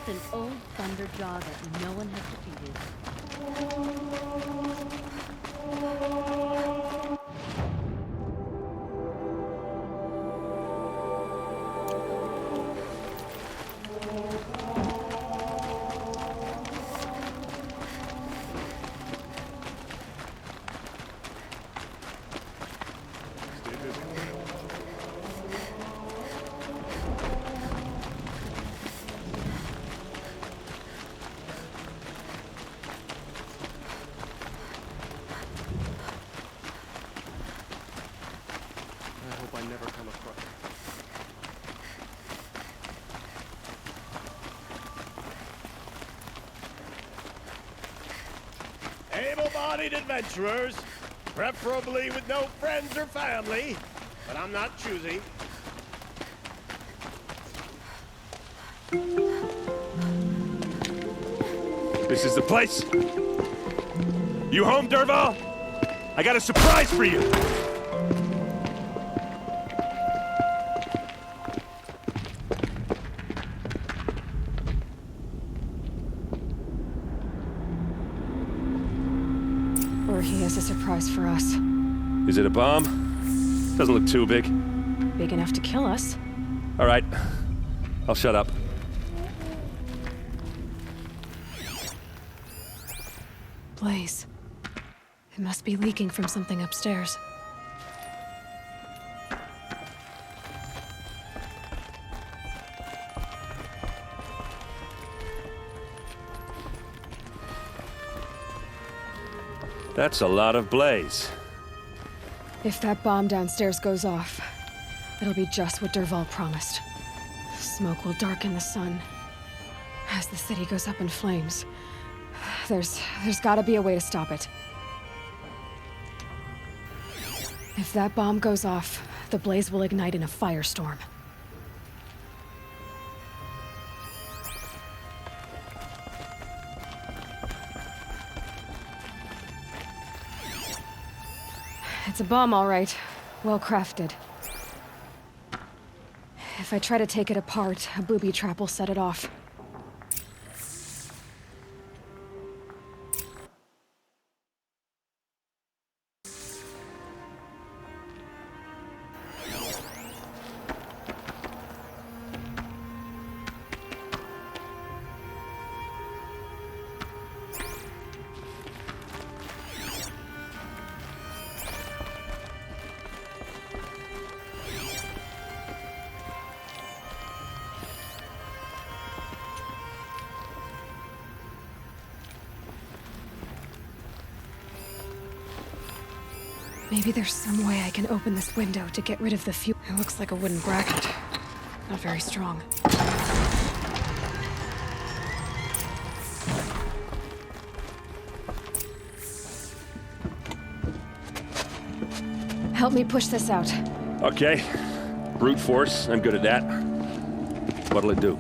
an old thunderjaw that no one has defeated. I never come across. Able-bodied adventurers, preferably with no friends or family, but I'm not choosy. This is the place. You home, Derval? I got a surprise for you. Or he has a surprise for us. Is it a bomb? Doesn't look too big. Big enough to kill us. All right. I'll shut up. Blaze. It must be leaking from something upstairs. That's a lot of blaze. If that bomb downstairs goes off, it'll be just what Derval promised. Smoke will darken the sun. As the city goes up in flames, there's gotta be a way to stop it. If that bomb goes off, the blaze will ignite in a firestorm. It's a bomb, all right. Well crafted. If I try to take it apart, a booby trap will set it off. Maybe there's some way I can open this window to get rid of the fuel. It looks like a wooden bracket. Not very strong. Help me push this out. Okay. Brute force. I'm good at that. What'll it do?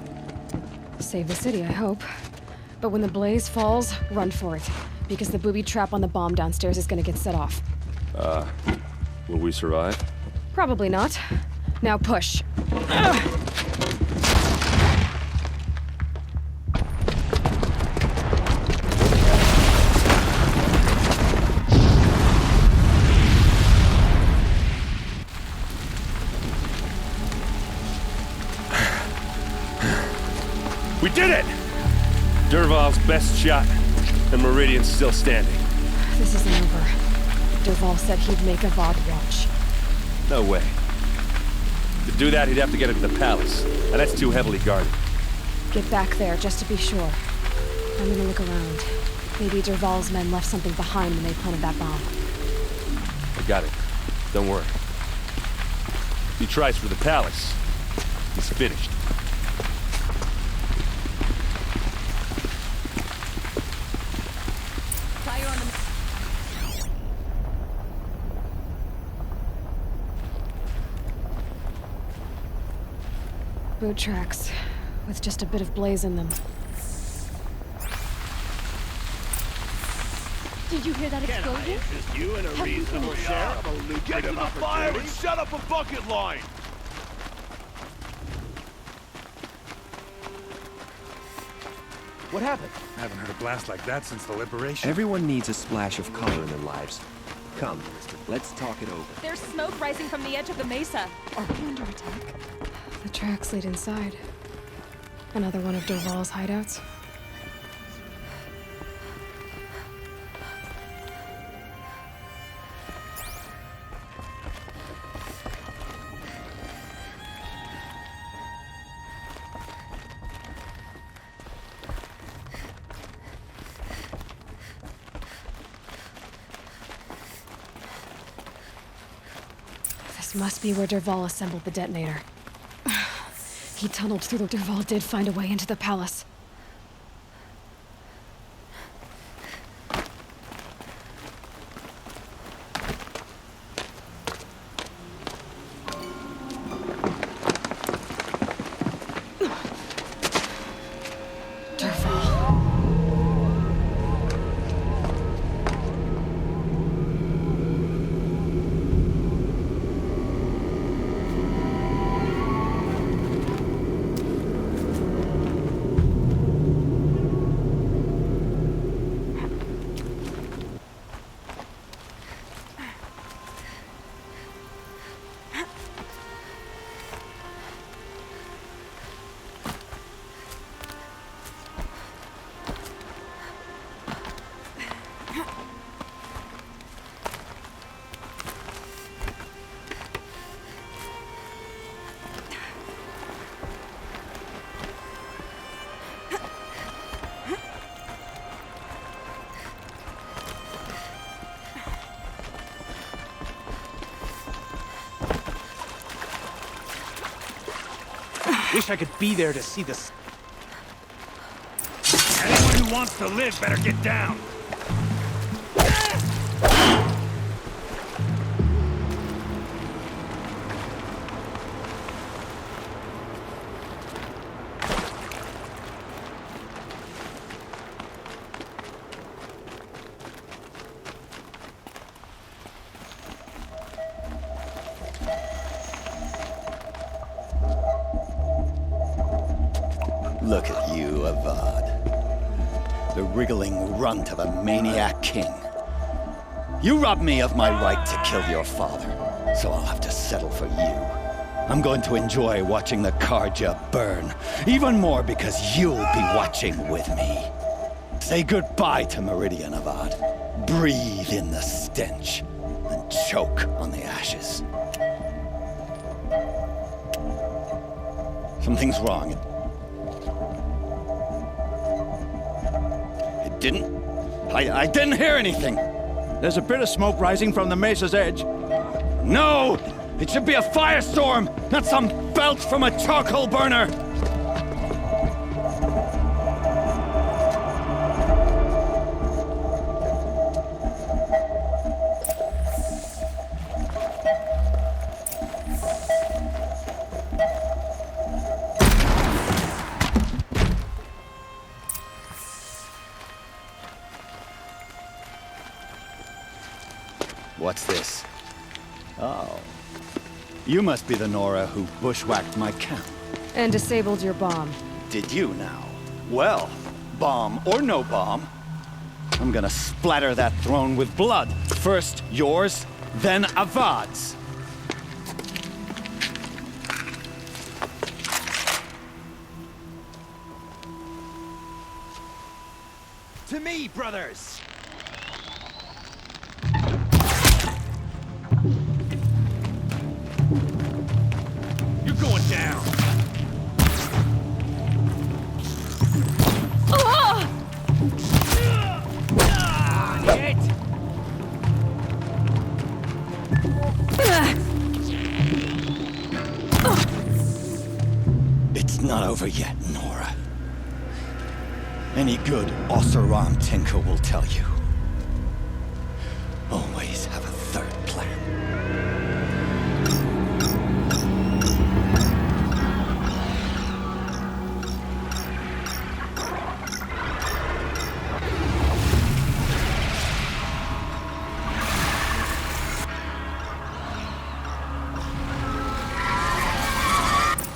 Save the city, I hope. But when the blaze falls, run for it. Because the booby trap on the bomb downstairs is gonna get set off. Will we survive? Probably not. Now push. We did it! Derval's best shot, and Meridian's still standing. This isn't over. Derval said he'd make a VOD watch. No way. To do that, he'd have to get into the palace, and that's too heavily guarded. Get back there, just to be sure. I'm gonna look around. Maybe Derval's men left something behind when they planted that bomb. I got it. Don't worry. If he tries for the palace, he's finished. Fire on the... Boot tracks, with just a bit of blaze in them. Did you hear that Can I explosion? interest you in a reasonable share of a Get to lucrative the fire and opportunity? shut up a bucket line! What happened? I haven't heard a blast like that since the liberation. Everyone needs a splash of color in their lives. Come, let's talk it over. There's smoke rising from the edge of the mesa. Are we under attack? The tracks lead inside. Another one of Derval's hideouts. This must be where Derval assembled the detonator. He tunneled through the... Derval did find a way into the palace. Derval. Wish I could be there to see this. Anyone who wants to live better get down. Look at you, Avad. The wriggling runt of a maniac king. You robbed me of my right to kill your father, so I'll have to settle for you. I'm going to enjoy watching the Karja burn, even more because you'll be watching with me. Say goodbye to Meridian, Avad. Breathe in the stench, and choke on the ashes. Something's wrong. I didn't hear anything. There's a bit of smoke rising from the mesa's edge. No! It should be a firestorm, not some belch from a charcoal burner! What's this? Oh. You must be the Nora who bushwhacked my camp. And disabled your bomb. Did you now? Well, bomb or no bomb, I'm gonna splatter that throne with blood. First yours, then Avad's. To me, brothers! You're going down. It's not over yet, Nora. Any good Ossaran tinker will tell you. Always have a third plan.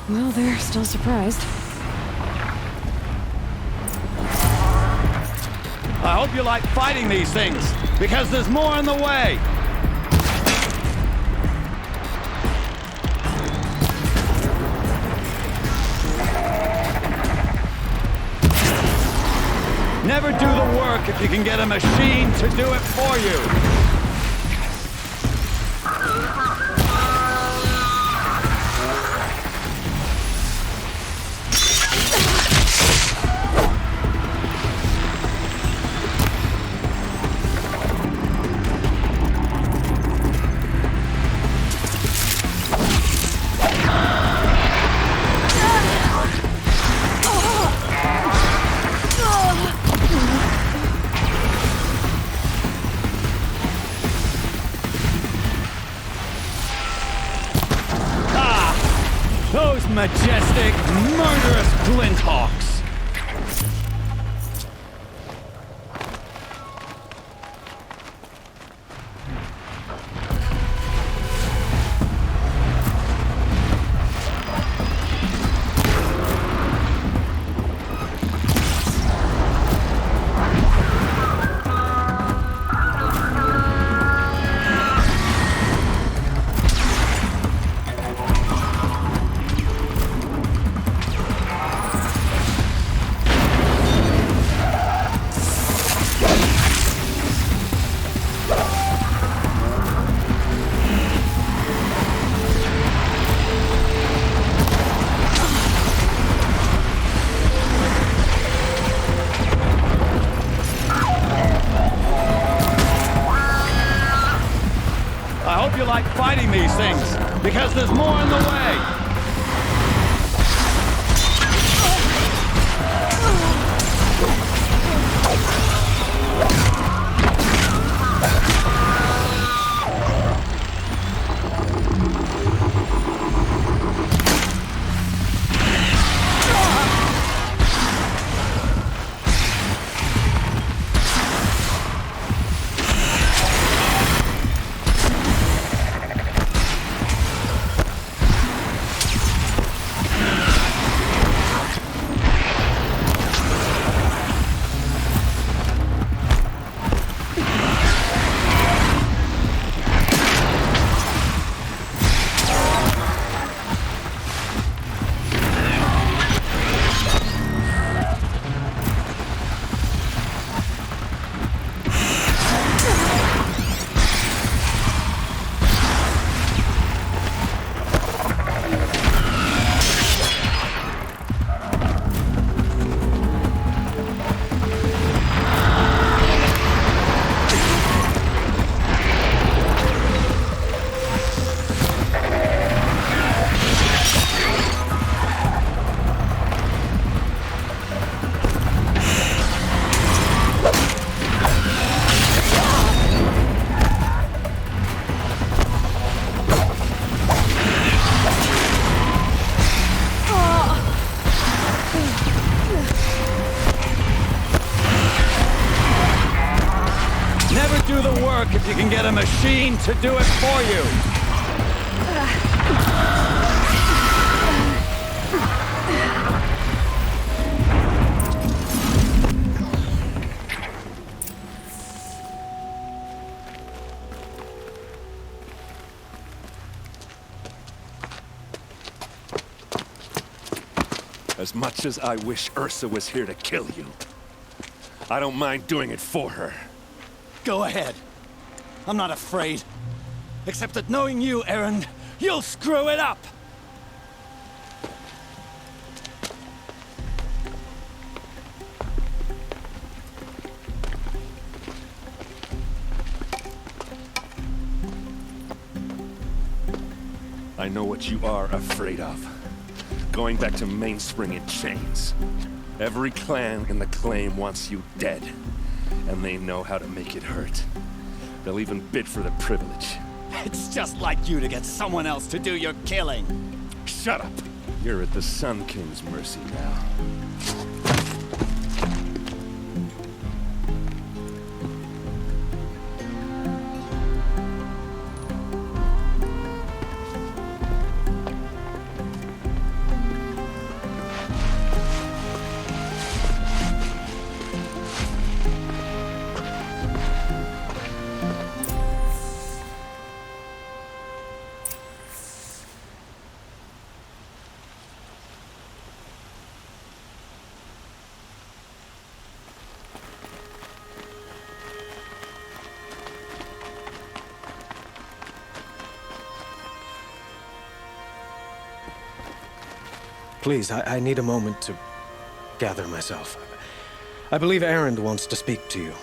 Well, they're still surprised. hope you like fighting these things, because there's more in the way. Never do the work if you can get a machine to do it for you. Those majestic, murderous glinthawks! I hope you like fighting these things, because there's more in the way. Do the work if you can get a machine to do it for you. As much as I wish Ursa was here to kill you, I don't mind doing it for her. Go ahead. I'm not afraid. Except that knowing you, Aaron, you'll screw it up! I know what you are afraid of. Going back to Mainspring in chains. Every clan in the claim wants you dead. And they know how to make it hurt. They'll even bid for the privilege. It's just like you to get someone else to do your killing. Shut up! You're at the Sun King's mercy now. Please, I need a moment to gather myself. I believe Erend wants to speak to you.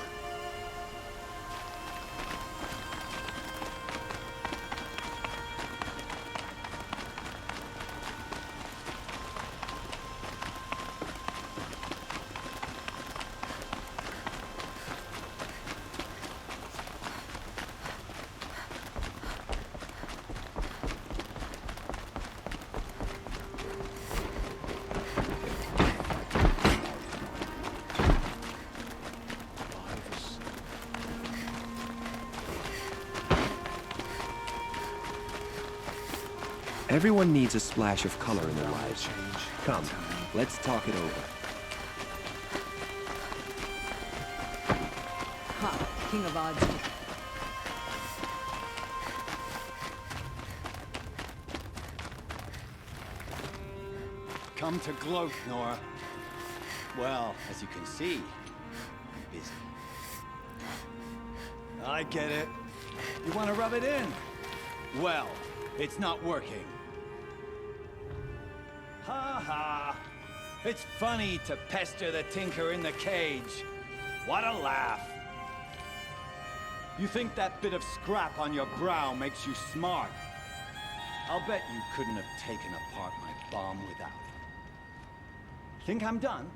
Everyone needs a splash of color in their lives. Come, let's talk it over. Ha! King of odds. Come to gloat, Nora. Well, as you can see, I'm busy. I get it. You want to rub it in? Well, it's not working. Ha ha! It's funny to pester the tinker in the cage. What a laugh! You think that bit of scrap on your brow makes you smart? I'll bet you couldn't have taken apart my bomb without it. Think I'm done?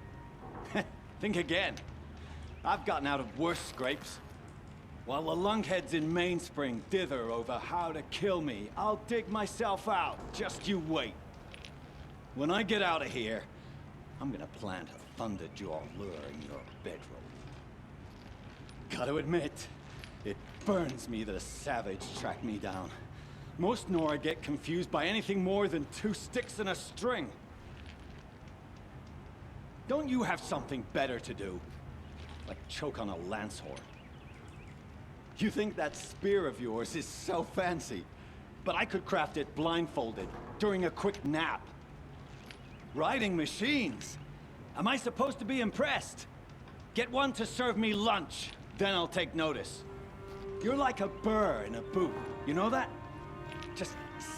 Think again. I've gotten out of worse scrapes. While the lunkheads in Mainspring dither over how to kill me, I'll dig myself out. Just you wait. When I get out of here, I'm gonna plant a Thunderjaw lure in your bedroom. Gotta admit, it burns me that a savage tracked me down. Most Nora get confused by anything more than 2 sticks and a string. Don't you have something better to do? Like choke on a lance horn. You think that spear of yours is so fancy, but I could craft it blindfolded during a quick nap. Riding machines? Am I supposed to be impressed? Get one to serve me lunch, then I'll take notice. You're like a burr in a boot, you know that? Just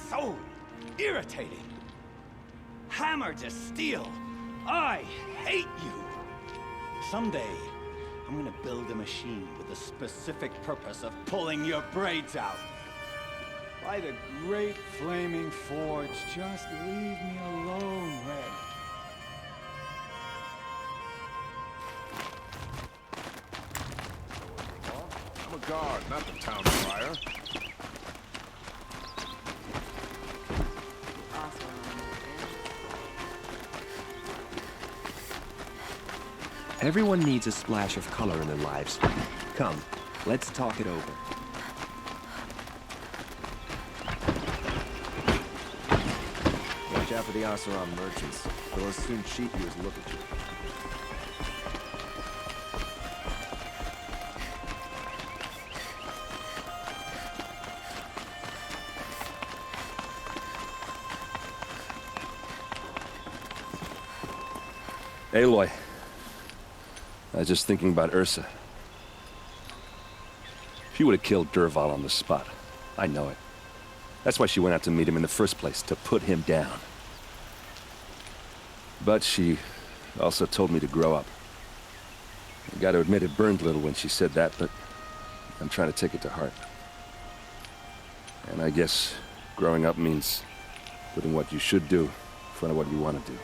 so irritating. Hammered to steel. I hate you. Someday, I'm gonna build a machine with the specific purpose of pulling your braids out. By the great flaming forge, just leave me alone, Red. I'm a guard, not the town crier. Everyone needs a splash of color in their lives. Come, let's talk it over. Watch out for the Oseram merchants. They'll as soon cheat you as look at you. Aloy. I was just thinking about Ursa. She would have killed Dervahl on the spot. I know it. That's why she went out to meet him in the first place, to put him down. But she also told me to grow up. I gotta admit it burned a little when she said that, but I'm trying to take it to heart. And I guess growing up means putting what you should do in front of what you want to do.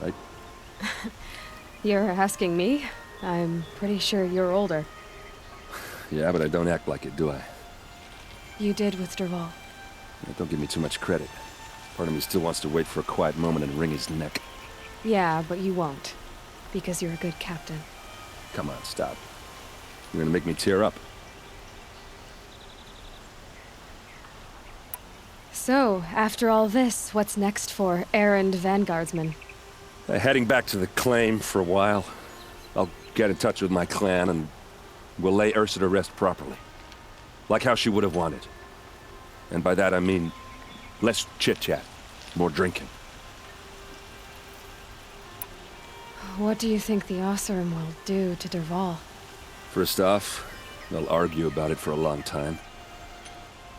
Right? You're asking me? I'm pretty sure you're older. Yeah, but I don't act like it, do I? You did with Dervahl. Yeah, don't give me too much credit. Part of me still wants to wait for a quiet moment and wring his neck. Yeah, but you won't. Because you're a good captain. Come on, stop. You're gonna make me tear up. So, after all this, what's next for Erend Vanguardsman? Heading back to the claim for a while. I'll get in touch with my clan and we'll lay Ursa to rest properly. Like how she would have wanted. And by that I mean less chit-chat, more drinking. What do you think the Oseram will do to Dervahl? First off, they'll argue about it for a long time.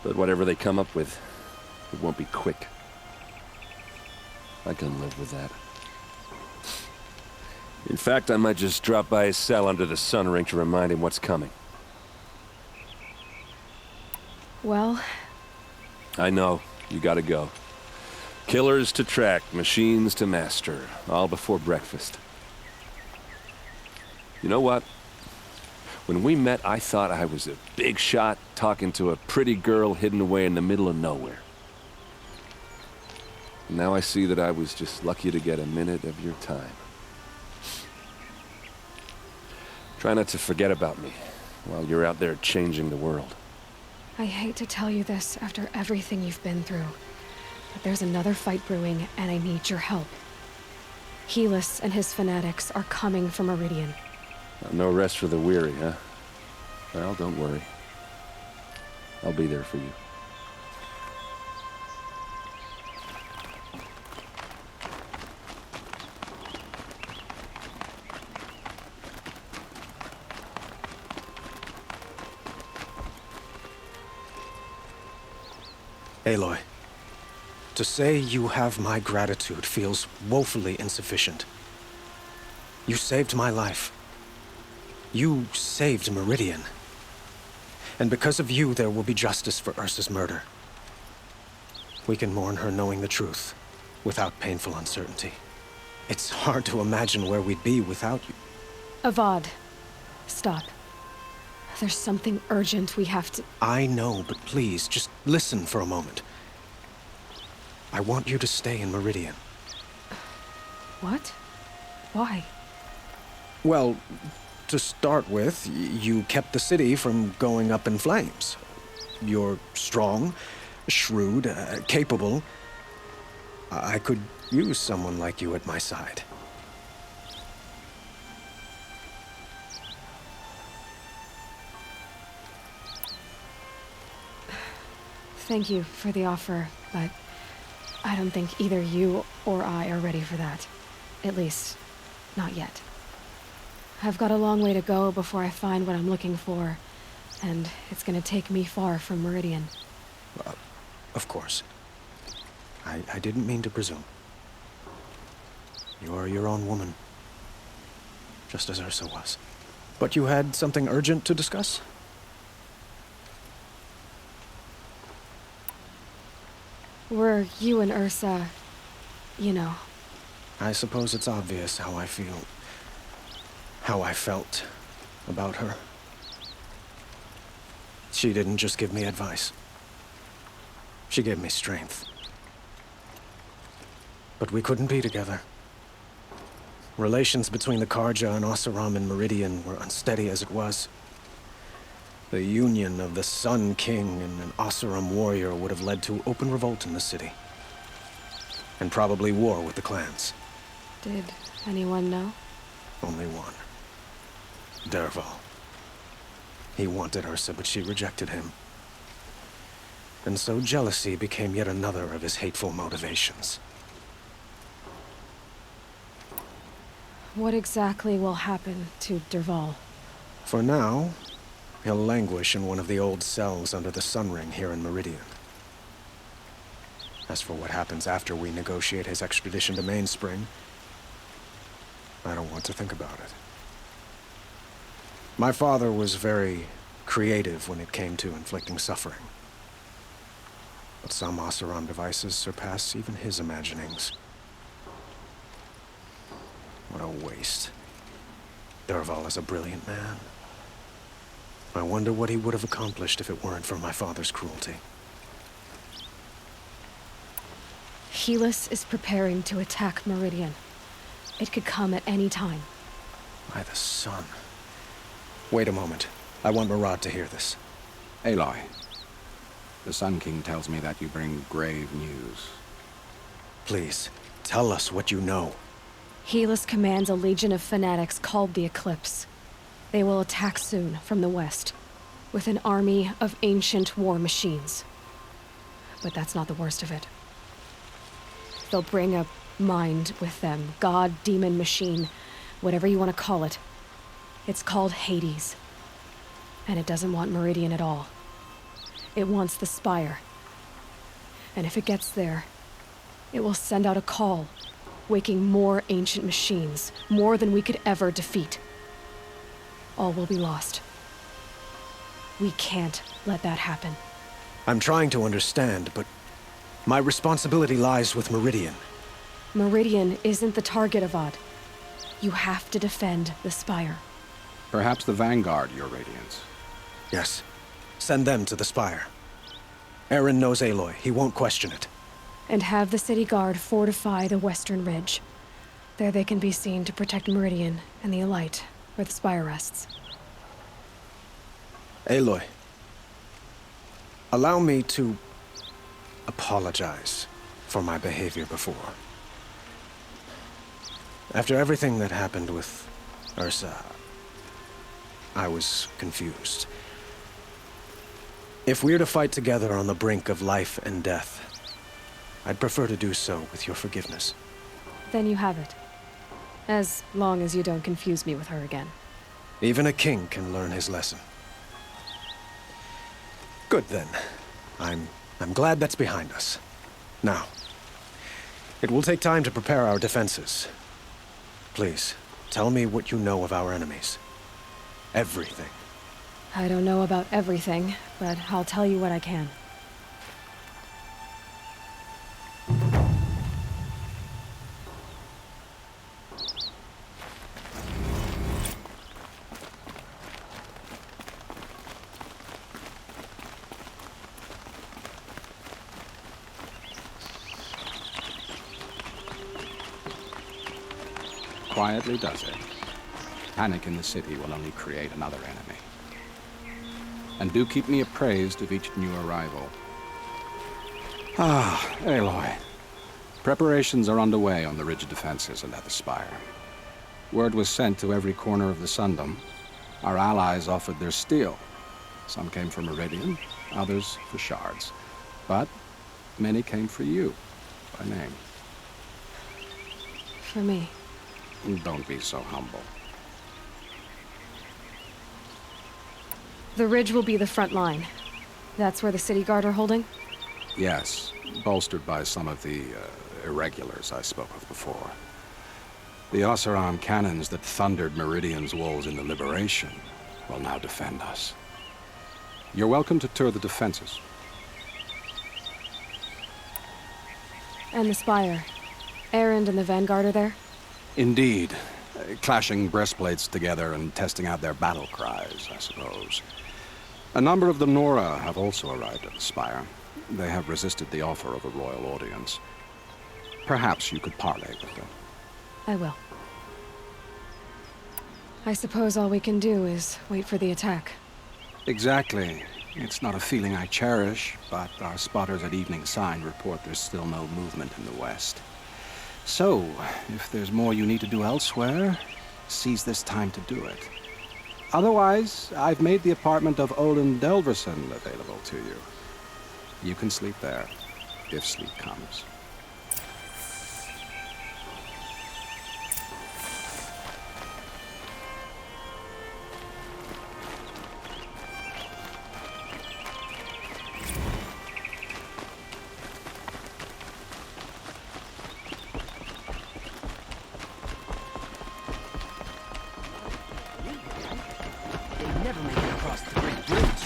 But whatever they come up with, it won't be quick. I can live with that. In fact, I might just drop by his cell under the sun ring to remind him what's coming. Well... I know. You gotta go. Killers to track, machines to master. All before breakfast. You know what? When we met, I thought I was a big shot talking to a pretty girl hidden away in the middle of nowhere. Now I see that I was just lucky to get a minute of your time. Try not to forget about me while you're out there changing the world. I hate to tell you this after everything you've been through, but there's another fight brewing, and I need your help. Helis and his fanatics are coming for Meridian. No rest for the weary, huh? Well, don't worry. I'll be there for you. Aloy, to say you have my gratitude feels woefully insufficient. You saved my life. You saved Meridian. And because of you, there will be justice for Ursa's murder. We can mourn her knowing the truth, without painful uncertainty. It's hard to imagine where we'd be without you. Avad, stop. There's something urgent we have to... I know, but please, just listen for a moment. I want you to stay in Meridian. What? Why? Well, to start with, you kept the city from going up in flames. You're strong, shrewd, capable. I could use someone like you at my side. Thank you for the offer, but I don't think either you or I are ready for that. At least, not yet. I've got a long way to go before I find what I'm looking for, and it's gonna take me far from Meridian. Of course. I didn't mean to presume. You're your own woman, just as Ursa was. But you had something urgent to discuss? Were you and Ursa, you know... I suppose it's obvious how I feel. How I felt about her. She didn't just give me advice. She gave me strength. But we couldn't be together. Relations between the Karja and Oseram and Meridian were unsteady as it was. The union of the Sun King and an Oseram warrior would have led to open revolt in the city. And probably war with the clans. Did anyone know? Only one. Dervahl. He wanted Ursa, but she rejected him. And so jealousy became yet another of his hateful motivations. What exactly will happen to Dervahl? For now, he'll languish in one of the old cells under the Sun Ring here in Meridian. As for what happens after we negotiate his extradition to Mainspring, I don't want to think about it. My father was very creative when it came to inflicting suffering. But some Oseram devices surpass even his imaginings. What a waste. Dervahl is a brilliant man. I wonder what he would have accomplished if it weren't for my father's cruelty. Helis is preparing to attack Meridian. It could come at any time. By the sun. Wait a moment. I want Murad to hear this. Aloy, the Sun King tells me that you bring grave news. Please, tell us what you know. Helis commands a legion of fanatics called the Eclipse. They will attack soon from the west, with an army of ancient war machines. But that's not the worst of it. They'll bring a mind with them, god, demon, machine, whatever you want to call it. It's called Hades. And it doesn't want Meridian at all. It wants the Spire. And if it gets there, It will send out a call, waking more ancient machines, more than we could ever defeat. All will be lost. We can't let that happen. I'm trying to understand, but my responsibility lies with Meridian. Meridian isn't the target, Avad. You have to defend the Spire. Perhaps the Vanguard, Your Radiance. Yes. Send them to the Spire. Aaron knows Aloy. He won't question it. And have the city guard fortify the western ridge. There they can be seen to protect Meridian and the Elite, where the Spire rests. Aloy, allow me to apologize for my behavior before. After everything that happened with Ursa, I was confused. If we're to fight together on the brink of life and death, I'd prefer to do so with your forgiveness. Then you have it. As long as you don't confuse me with her again. Even a king can learn his lesson. Good then. I'm glad that's behind us. Now, it will take time to prepare our defenses. Please, tell me what you know of our enemies. Everything. I don't know about everything, but I'll tell you what I can. Quietly does it. Panic in the city will only create another enemy. And do keep me appraised of each new arrival. Ah, Aloy. Preparations are underway on the ridge defenses and at the Spire. Word was sent to every corner of the Sundom. Our allies offered their steel. Some came for Meridian, others for shards. But many came for you, by name. For me. Don't be so humble. The ridge will be the front line. That's where the city guard are holding? Yes, bolstered by some of the irregulars I spoke of before. The Oseram cannons that thundered Meridian's walls in the Liberation will now defend us. You're welcome to tour the defenses. And the Spire. Erend and the Vanguard are there? Indeed. Clashing breastplates together and testing out their battle cries, I suppose. A number of the Nora have also arrived at the Spire. They have resisted the offer of a royal audience. Perhaps you could parley with them. I will. I suppose all we can do is wait for the attack. Exactly. It's not a feeling I cherish, but our spotters at Evening Sign report there's still no movement in the west. So, if there's more you need to do elsewhere, seize this time to do it. Otherwise, I've made the apartment of Olin Delverson available to you. You can sleep there, if sleep comes. Never make it across the Great Bridge.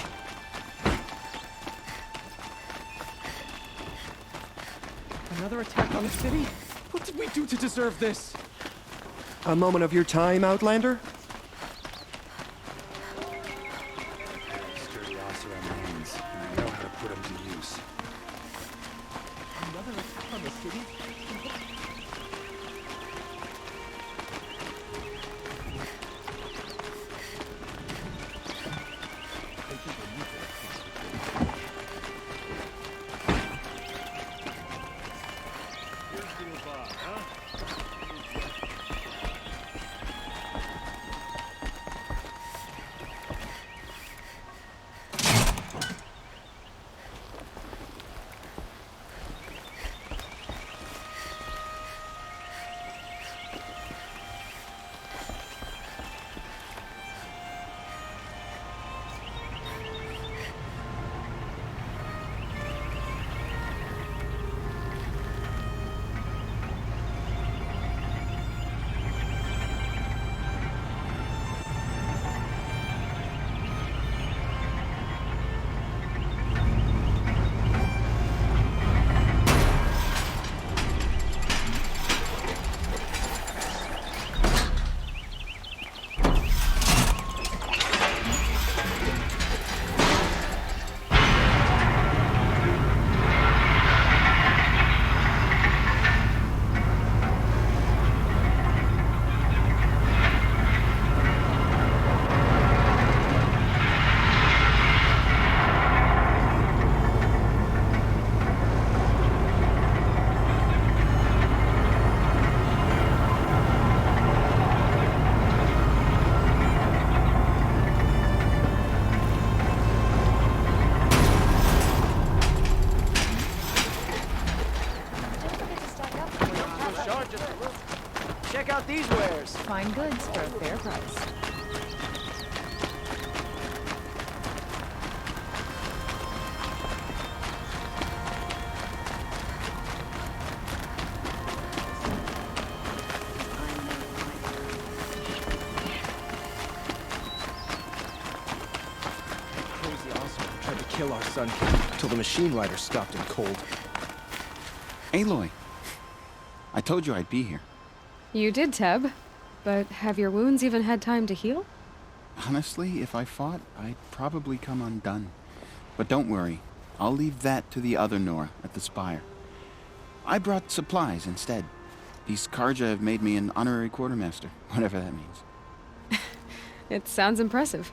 Another attack on the city? What did we do to deserve this? A moment of your time, Outlander? Sturdy Oseram hands, and I know how to put them to use. Another attack on the city? out these wares. Fine goods for a fair price. Crazy Oscar tried to kill our son till the machine rider stopped him cold. Aloy, I told you I'd be here. You did, Teb. But have your wounds even had time to heal? Honestly, if I fought, I'd probably come undone. But don't worry, I'll leave that to the other Nora at the Spire. I brought supplies instead. These Karja have made me an honorary quartermaster, whatever that means. It sounds impressive.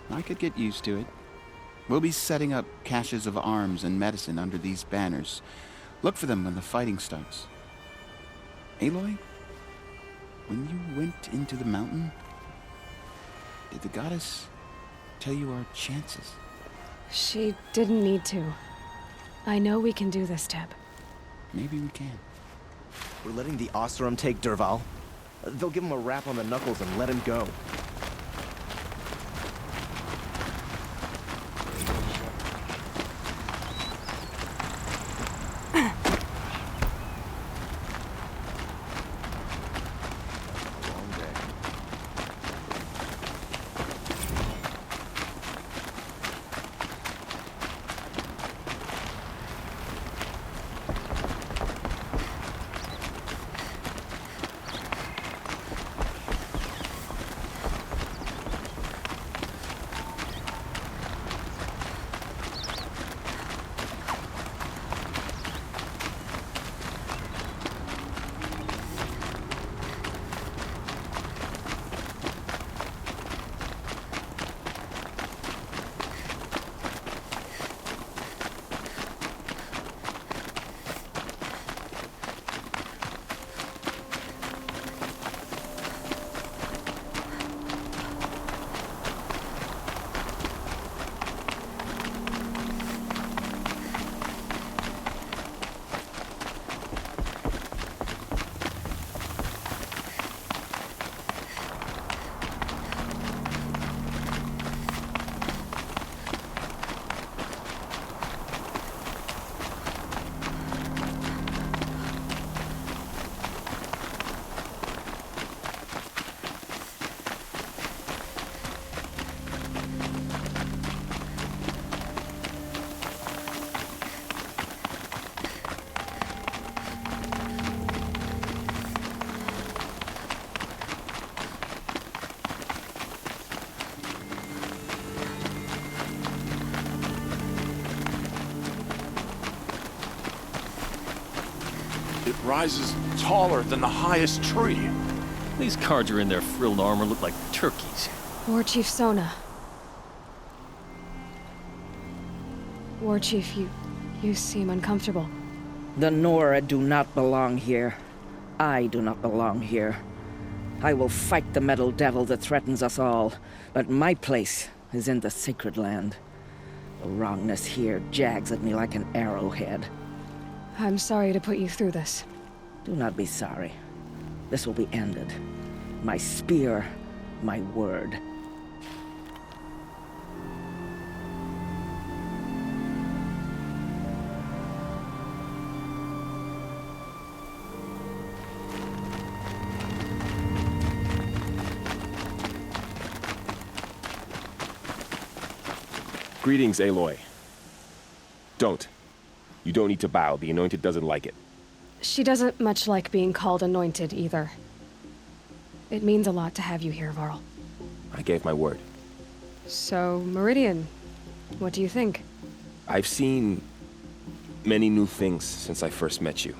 I could get used to it. We'll be setting up caches of arms and medicine under these banners. Look for them when the fighting starts. Aloy, when you went into the mountain, did the goddess tell you our chances? She didn't need to. I know we can do this, Teb. Maybe we can. We're letting the Oseram take Derval. They'll give him a rap on the knuckles and let him go. It rises taller than the highest tree. These Karja in their frilled armor look like turkeys. War Chief Sona. War Chief, you seem uncomfortable. The Nora do not belong here. I do not belong here. I will fight the metal devil that threatens us all, but my place is in the sacred land. The wrongness here jags at me like an arrowhead. I'm sorry to put you through this. Do not be sorry. This will be ended. My spear, my word. Greetings, Aloy. Don't. You don't need to bow. The Anointed doesn't like it. She doesn't much like being called Anointed, either. It means a lot to have you here, Varl. I gave my word. So, Meridian, what do you think? I've seen many new things since I first met you.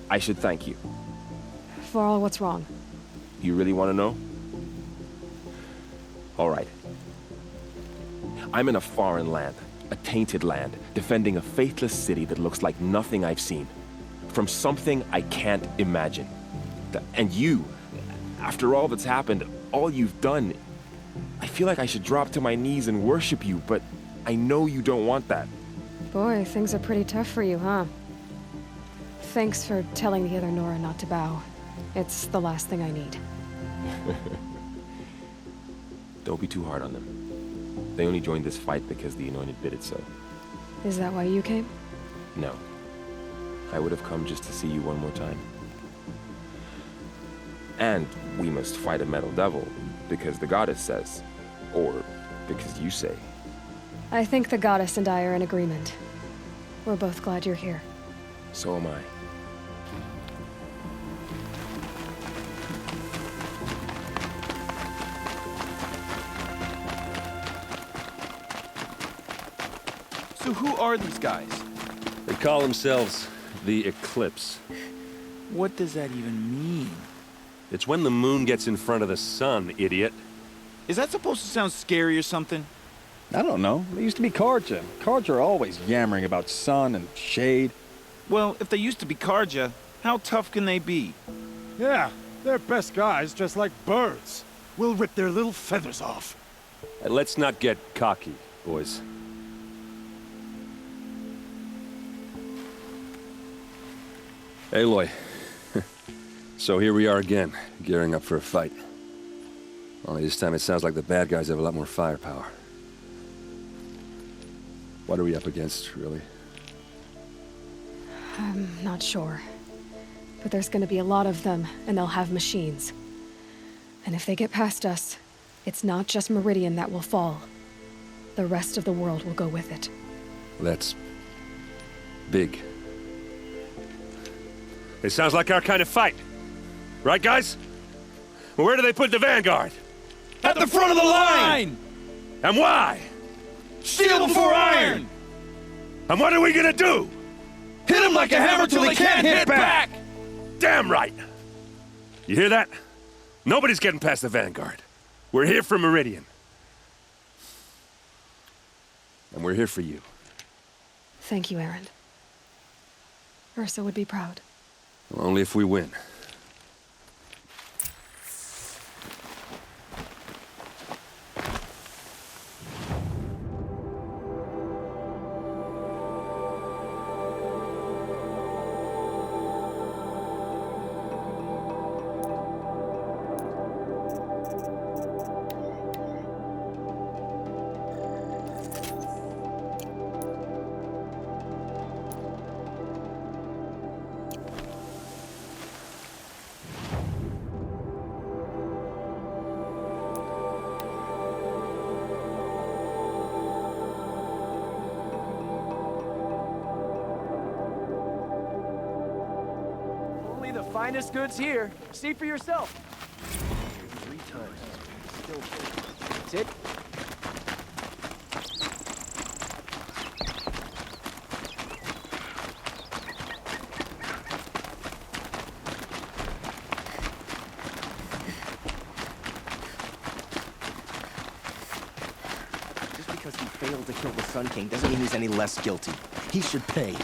I should thank you. Varl, what's wrong? You really want to know? All right. I'm in a foreign land, a tainted land, defending a faithless city that looks like nothing I've seen. From something I can't imagine. And you, after all that's happened, all you've done, I feel like I should drop to my knees and worship you, but I know you don't want that. Boy, things are pretty tough for you, huh? Thanks for telling the other Nora not to bow. It's the last thing I need. Don't be too hard on them. They only joined this fight because the Anointed bid it so. Is that why you came? No. I would have come just to see you one more time. And we must fight a metal devil, because the goddess says. Or because you say. I think the goddess and I are in agreement. We're both glad you're here. So am I. So who are these guys? They call themselves the Eclipse. What does that even mean? It's when the moon gets in front of the sun, idiot. Is that supposed to sound scary or something? I don't know. They used to be Karja. Karja are always yammering about sun and shade. Well, if they used to be Karja, how tough can they be? Yeah, they're best guys dressed like birds. We'll rip their little feathers off. Let's not get cocky, boys. Aloy. So here we are again, gearing up for a fight. Only this time it sounds like the bad guys have a lot more firepower. What are we up against, really? I'm not sure. But there's gonna be a lot of them, and they'll have machines. And if they get past us, it's not just Meridian that will fall. The rest of the world will go with it. That's big. It sounds like our kind of fight. Right, guys? Where do they put the Vanguard? At the front of the line! And why? Steel before iron! And what are we gonna do? Hit them like a hammer till they can't hit back! Damn right! You hear that? Nobody's getting past the Vanguard. We're here for Meridian. And we're here for you. Thank you, Aaron. Ursa would be proud. Well, only if we win. Finest goods here. See for yourself. 3 times. Still that's it. Just because he failed to kill the Sun King doesn't mean he's any less guilty. He should pay.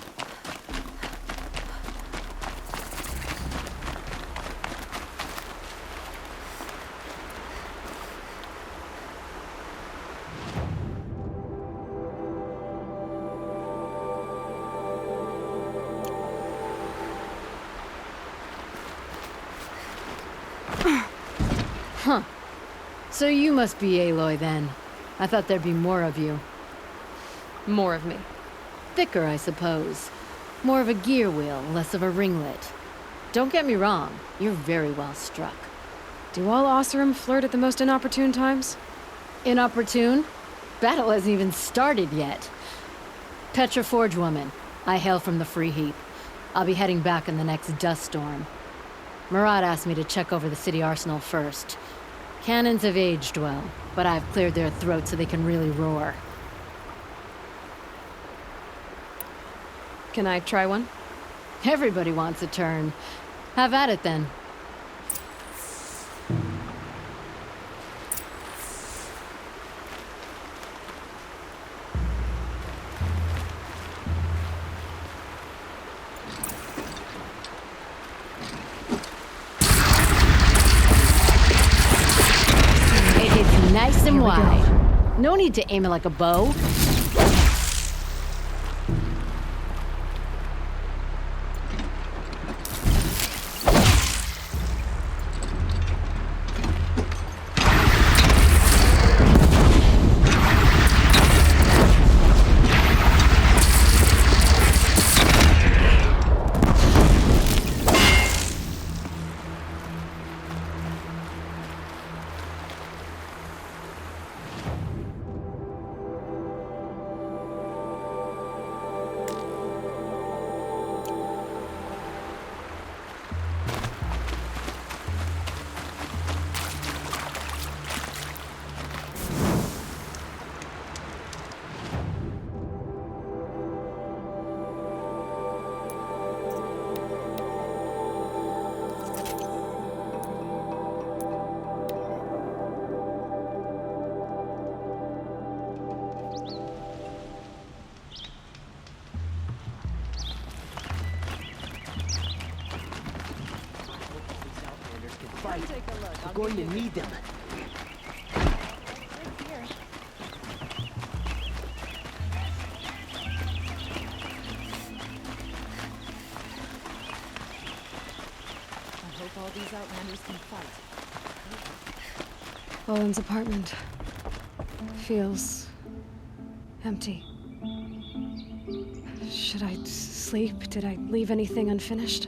Huh. So you must be Aloy then. I thought there'd be more of you. More of me. Thicker, I suppose. More of a gear wheel, less of a ringlet. Don't get me wrong, you're very well struck. Do all Oseram flirt at the most inopportune times? Inopportune? Battle hasn't even started yet. Petra Forge woman. I hail from the Free Heap. I'll be heading back in the next dust storm. Murad asked me to check over the city arsenal first. Cannons have aged well, but I've cleared their throats so they can really roar. Can I try one? Everybody wants a turn. Have at it then. It hits nice and wide. No need to aim it like a bow. fight. We're going to need them. I hope all these outlanders can fight. Owen's apartment feels empty. Should I sleep? Did I leave anything unfinished?